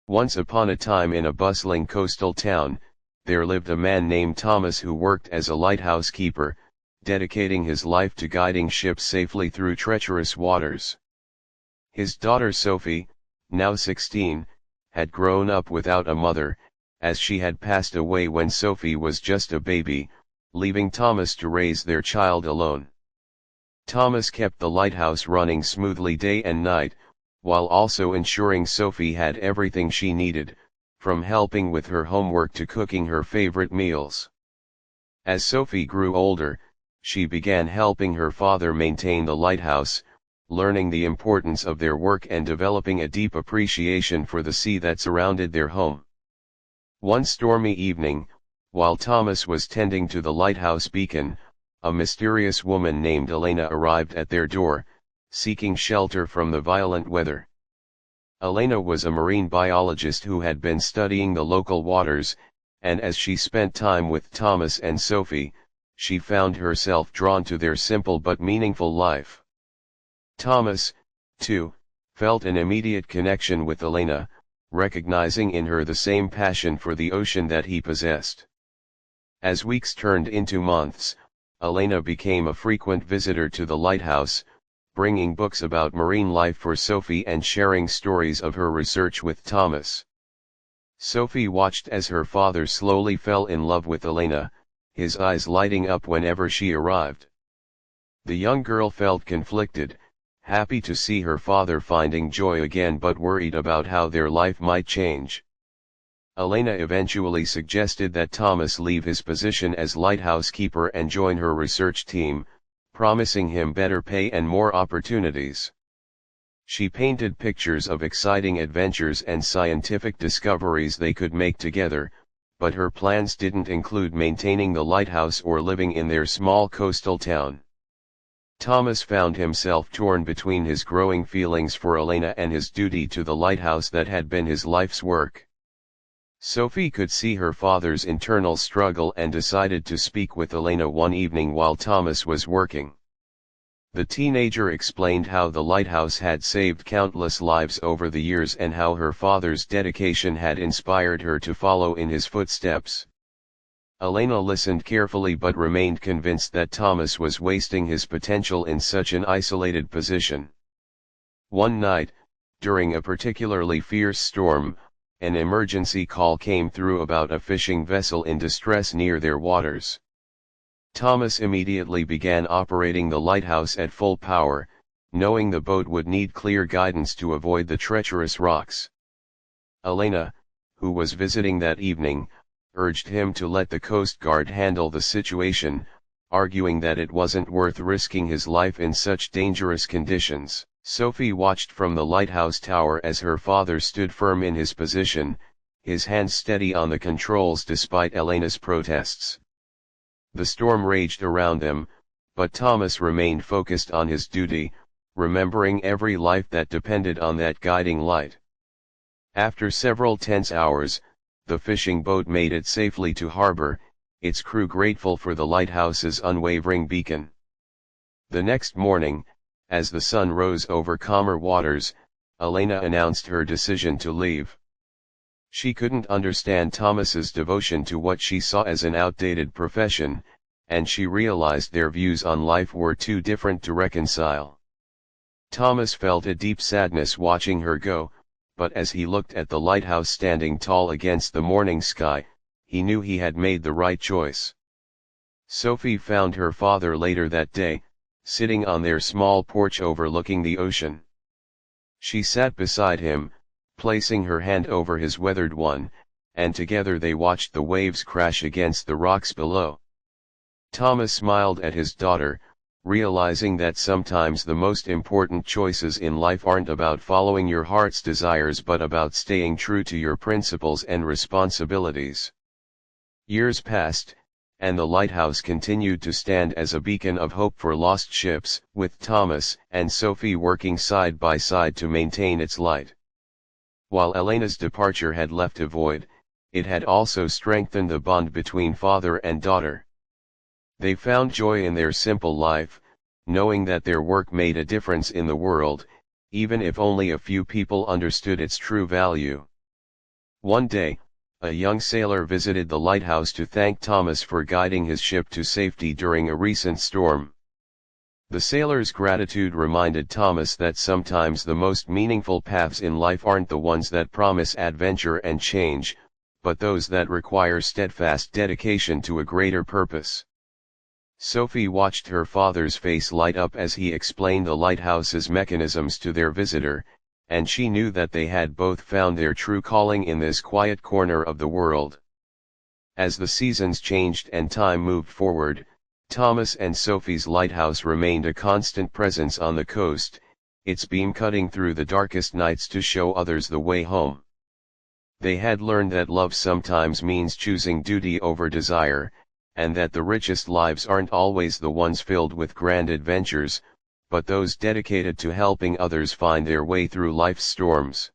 Once upon a time in a bustling coastal town, there lived a man named Thomas who worked as a lighthouse keeper, dedicating his life to guiding ships safely through treacherous waters. His daughter Sophie, now 16, had grown up without a mother, as she had passed away when Sophie was just a baby, leaving Thomas to raise their child alone. Thomas kept the lighthouse running smoothly day and night, while also ensuring Sophie had everything she needed, from helping with her homework to cooking her favorite meals. As Sophie grew older, she began helping her father maintain the lighthouse, learning the importance of their work and developing a deep appreciation for the sea that surrounded their home. One stormy evening, while Thomas was tending to the lighthouse beacon, a mysterious woman named Elena arrived at their door, seeking shelter from the violent weather. Elena was a marine biologist who had been studying the local waters, and as she spent time with Thomas and Sophie, she found herself drawn to their simple but meaningful life. Thomas, too, felt an immediate connection with Elena, recognizing in her the same passion for the ocean that he possessed. As weeks turned into months, Elena became a frequent visitor to the lighthouse, bringing books about marine life for Sophie and sharing stories of her research with Thomas. Sophie watched as her father slowly fell in love with Elena, his eyes lighting up whenever she arrived. The young girl felt conflicted, happy to see her father finding joy again but worried about how their life might change. Elena eventually suggested that Thomas leave his position as lighthouse keeper and join her research team, promising him better pay and more opportunities. She painted pictures of exciting adventures and scientific discoveries they could make together, but her plans didn't include maintaining the lighthouse or living in their small coastal town. Thomas found himself torn between his growing feelings for Elena and his duty to the lighthouse that had been his life's work. Sophie could see her father's internal struggle and decided to speak with Elena one evening while Thomas was working. The teenager explained how the lighthouse had saved countless lives over the years and how her father's dedication had inspired her to follow in his footsteps. Elena listened carefully but remained convinced that Thomas was wasting his potential in such an isolated position. One night, during a particularly fierce storm, an emergency call came through about a fishing vessel in distress near their waters. Thomas immediately began operating the lighthouse at full power, knowing the boat would need clear guidance to avoid the treacherous rocks. Elena, who was visiting that evening, urged him to let the Coast Guard handle the situation, arguing that it wasn't worth risking his life in such dangerous conditions. Sophie watched from the lighthouse tower as her father stood firm in his position, his hands steady on the controls despite Elena's protests. The storm raged around them, but Thomas remained focused on his duty, remembering every life that depended on that guiding light. After several tense hours, the fishing boat made it safely to harbor, its crew grateful for the lighthouse's unwavering beacon. The next morning, as the sun rose over calmer waters, Elena announced her decision to leave. She couldn't understand Thomas's devotion to what she saw as an outdated profession, and she realized their views on life were too different to reconcile. Thomas felt a deep sadness watching her go, but as he looked at the lighthouse standing tall against the morning sky, he knew he had made the right choice. Sophie found her father later that day, sitting on their small porch overlooking the ocean. She sat beside him, placing her hand over his weathered one, and together they watched the waves crash against the rocks below. Thomas smiled at his daughter, realizing that sometimes the most important choices in life aren't about following your heart's desires but about staying true to your principles and responsibilities. Years passed, and the lighthouse continued to stand as a beacon of hope for lost ships, with Thomas and Sophie working side by side to maintain its light. While Elena's departure had left a void, it had also strengthened the bond between father and daughter. They found joy in their simple life, knowing that their work made a difference in the world, even if only a few people understood its true value. One day, a young sailor visited the lighthouse to thank Thomas for guiding his ship to safety during a recent storm. The sailor's gratitude reminded Thomas that sometimes the most meaningful paths in life aren't the ones that promise adventure and change, but those that require steadfast dedication to a greater purpose. Sophie watched her father's face light up as he explained the lighthouse's mechanisms to their visitor, and she knew that they had both found their true calling in this quiet corner of the world. As the seasons changed and time moved forward, Thomas and Sophie's lighthouse remained a constant presence on the coast, its beam cutting through the darkest nights to show others the way home. They had learned that love sometimes means choosing duty over desire, and that the richest lives aren't always the ones filled with grand adventures, but those dedicated to helping others find their way through life's storms.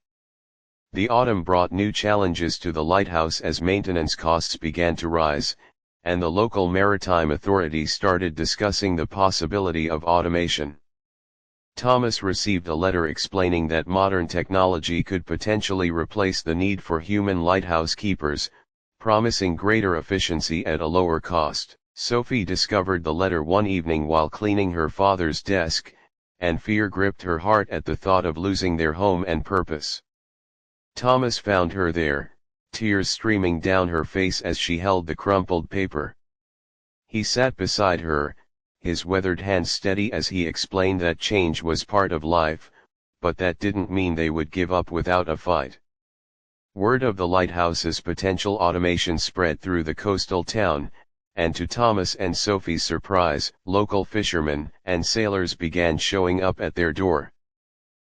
The autumn brought new challenges to the lighthouse as maintenance costs began to rise, and the local maritime authority started discussing the possibility of automation. Thomas received a letter explaining that modern technology could potentially replace the need for human lighthouse keepers, promising greater efficiency at a lower cost. Sophie discovered the letter one evening while cleaning her father's desk, and fear gripped her heart at the thought of losing their home and purpose. Thomas found her there, tears streaming down her face as she held the crumpled paper. He sat beside her, his weathered hands steady as he explained that change was part of life, but that didn't mean they would give up without a fight. Word of the lighthouse's potential automation spread through the coastal town, and to Thomas and Sophie's surprise, local fishermen and sailors began showing up at their door.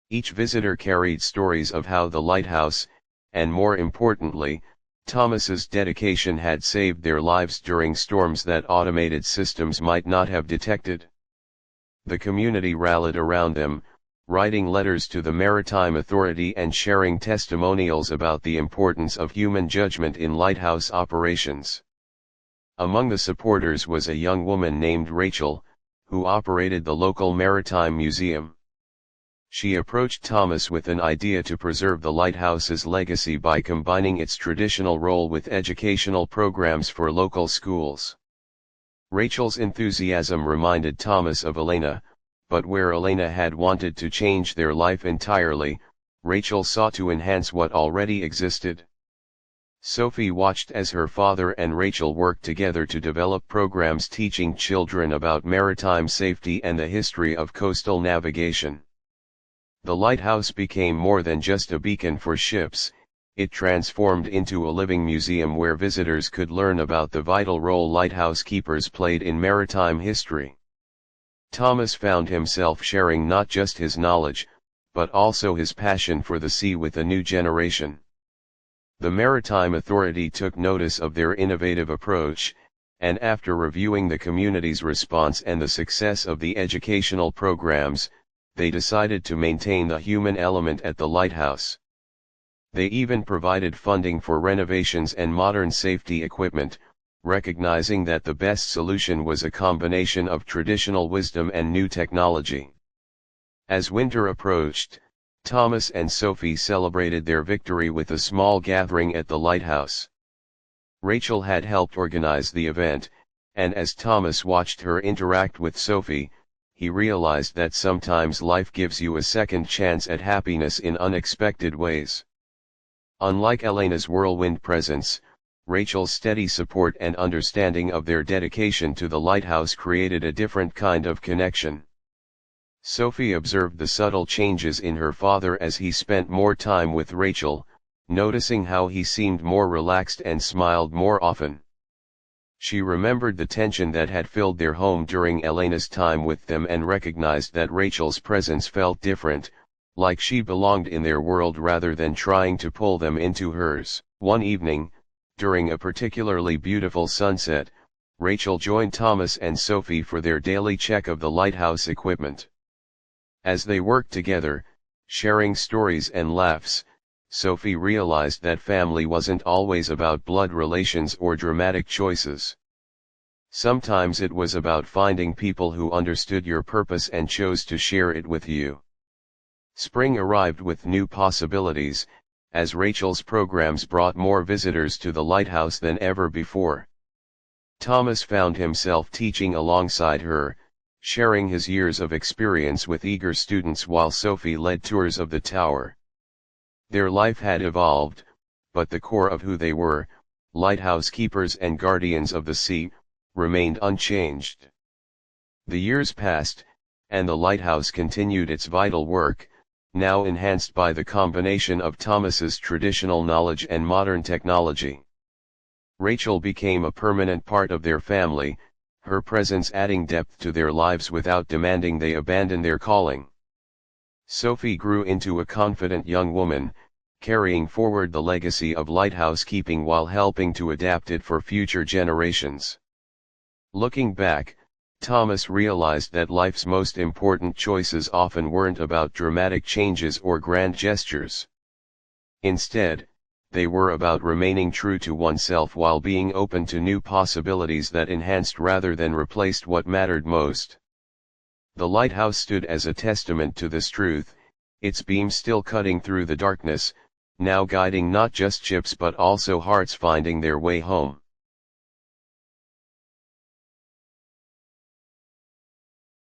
Each visitor carried stories of how the lighthouse, and more importantly, Thomas's dedication had saved their lives during storms that automated systems might not have detected. The community rallied around them, writing letters to the Maritime Authority and sharing testimonials about the importance of human judgment in lighthouse operations. Among the supporters was a young woman named Rachel, who operated the local maritime museum. She approached Thomas with an idea to preserve the lighthouse's legacy by combining its traditional role with educational programs for local schools. Rachel's enthusiasm reminded Thomas of Elena, but where Elena had wanted to change their life entirely, Rachel sought to enhance what already existed. Sophie watched as her father and Rachel worked together to develop programs teaching children about maritime safety and the history of coastal navigation. The lighthouse became more than just a beacon for ships, it transformed into a living museum where visitors could learn about the vital role lighthouse keepers played in maritime history. Thomas found himself sharing not just his knowledge, but also his passion for the sea with a new generation. The Maritime Authority took notice of their innovative approach, and after reviewing the community's response and the success of the educational programs, they decided to maintain the human element at the lighthouse. They even provided funding for renovations and modern safety equipment, recognizing that the best solution was a combination of traditional wisdom and new technology. As winter approached, Thomas and Sophie celebrated their victory with a small gathering at the lighthouse. Rachel had helped organize the event, and as Thomas watched her interact with Sophie, he realized that sometimes life gives you a second chance at happiness in unexpected ways. Unlike Elena's whirlwind presence, Rachel's steady support and understanding of their dedication to the lighthouse created a different kind of connection. Sophie observed the subtle changes in her father as he spent more time with Rachel, noticing how he seemed more relaxed and smiled more often. She remembered the tension that had filled their home during Elena's time with them and recognized that Rachel's presence felt different, like she belonged in their world rather than trying to pull them into hers. One evening, during a particularly beautiful sunset, Rachel joined Thomas and Sophie for their daily check of the lighthouse equipment. As they worked together, sharing stories and laughs, Sophie realized that family wasn't always about blood relations or dramatic choices. Sometimes it was about finding people who understood your purpose and chose to share it with you. Spring arrived with new possibilities, as Rachel's programs brought more visitors to the lighthouse than ever before. Thomas found himself teaching alongside her, sharing his years of experience with eager students while Sophie led tours of the tower. Their life had evolved, but the core of who they were, lighthouse keepers and guardians of the sea, remained unchanged. The years passed, and the lighthouse continued its vital work, now enhanced by the combination of Thomas's traditional knowledge and modern technology. Rachel became a permanent part of their family, her presence adding depth to their lives without demanding they abandon their calling. Sophie grew into a confident young woman, carrying forward the legacy of lighthouse keeping while helping to adapt it for future generations. Looking back, Thomas realized that life's most important choices often weren't about dramatic changes or grand gestures. Instead, they were about remaining true to oneself while being open to new possibilities that enhanced rather than replaced what mattered most. The lighthouse stood as a testament to this truth, its beams still cutting through the darkness, now guiding not just ships but also hearts finding their way home.